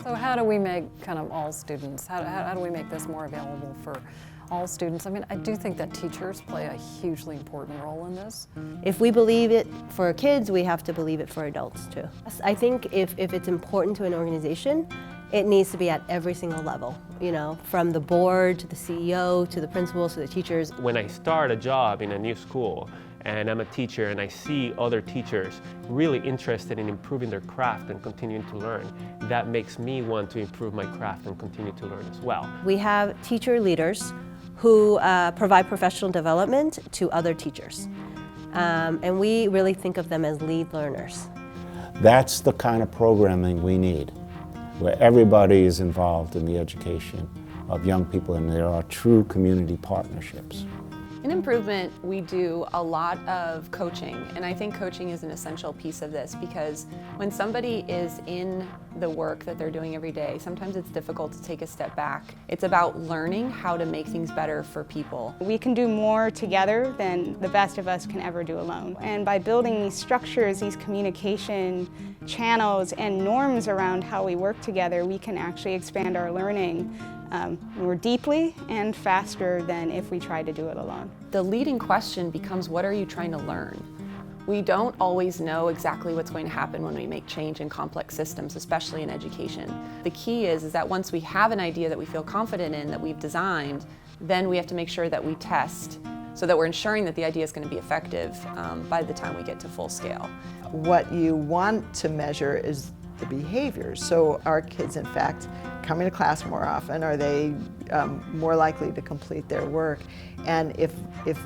So how do we make kind of all students, how do we make this more available for all students? I mean, I do think that teachers play a hugely important role in this. If we believe it for kids, we have to believe it for adults too. I think if it's important to an organization, it needs to be at every single level, you know, from the board to the CEO to the principals to the teachers. When I start a job in a new school and I'm a teacher and I see other teachers really interested in improving their craft and continuing to learn, that makes me want to improve my craft and continue to learn as well. We have teacher leaders who provide professional development to other teachers. And we really think of them as lead learners. That's the kind of programming we need, where everybody is involved in the education of young people and there are true community partnerships. In Improvement, we do a lot of coaching, and I think coaching is an essential piece of this because when somebody is in the work that they're doing every day, sometimes it's difficult to take a step back. It's about learning how to make things better for people. We can do more together than the best of us can ever do alone. And by building these structures, these communication channels and norms around how we work together, we can actually expand our learning more deeply and faster than if we try to do it alone. The leading question becomes, what are you trying to learn? We don't always know exactly what's going to happen when we make change in complex systems, especially in education. The key is that once we have an idea that we feel confident in, that we've designed, then we have to make sure that we test so that we're ensuring that the idea is going to be effective by the time we get to full scale. What you want to measure is the behaviors. So are kids, in fact, coming to class more often? Are they more likely to complete their work? And if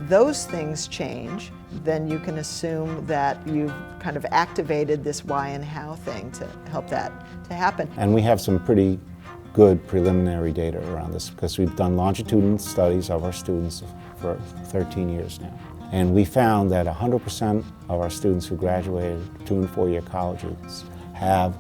those things change, then you can assume that you've kind of activated this why and how thing to help that to happen. And we have some pretty good preliminary data around this because we've done longitudinal studies of our students for 13 years now. And we found that 100% of our students who graduated 2- and 4-year colleges have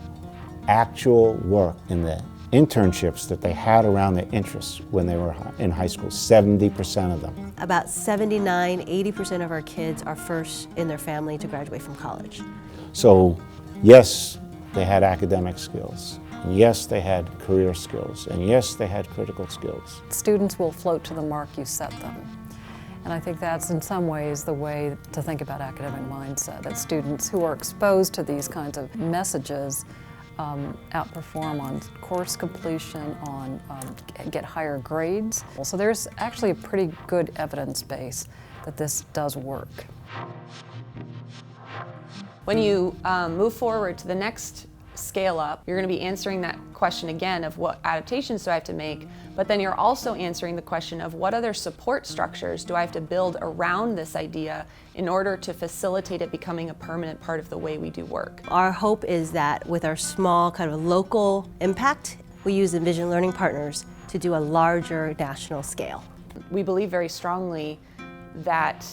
actual work in the internships that they had around their interests when they were in high school, 70% of them. About 79–80% of our kids are first in their family to graduate from college. So yes, they had academic skills, and yes, they had career skills, and yes, they had critical skills. Students will float to the mark you set them. And I think that's in some ways the way to think about academic mindset, that students who are exposed to these kinds of messages outperform on course completion, on get higher grades. So there's actually a pretty good evidence base that this does work. When you move forward to the next scale up, you're going to be answering that question again of what adaptations do I have to make, but then you're also answering the question of what other support structures do I have to build around this idea in order to facilitate it becoming a permanent part of the way we do work. Our hope is that with our small kind of local impact, we use Envision Learning Partners to do a larger national scale. We believe very strongly that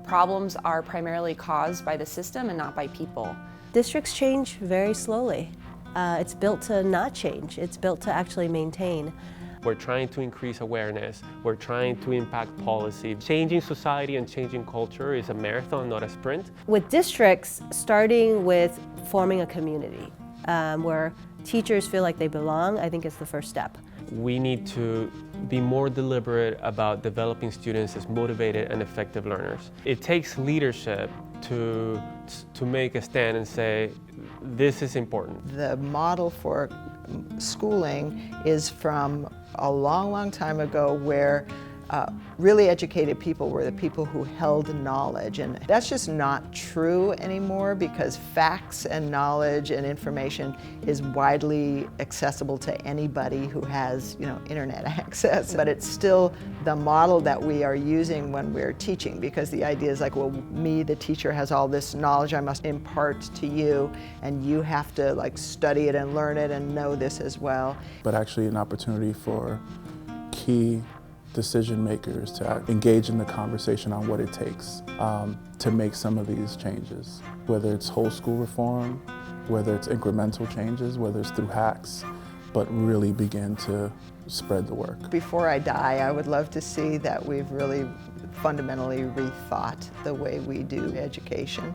problems are primarily caused by the system and not by people. Districts change very slowly. It's built to not change. It's built to actually maintain. We're trying to increase awareness. We're trying to impact policy. Changing society and changing culture is a marathon, not a sprint. With districts, starting with forming a community where teachers feel like they belong, I think is the first step. We need to be more deliberate about developing students as motivated and effective learners. It takes leadership to make a stand and say, this is important. The model for schooling is from a long, long time ago where really educated people were the people who held knowledge, and that's just not true anymore because facts and knowledge and information is widely accessible to anybody who has, internet access. But it's still the model that we are using when we're teaching, because the idea is like, well, me, the teacher, has all this knowledge I must impart to you, and you have to study it and learn it and know this as well. But actually an opportunity for key decision makers to engage in the conversation on what it takes to make some of these changes, whether it's whole school reform, whether it's incremental changes, whether it's through hacks, but really begin to spread the work. Before I die, I would love to see that we've really fundamentally rethought the way we do education.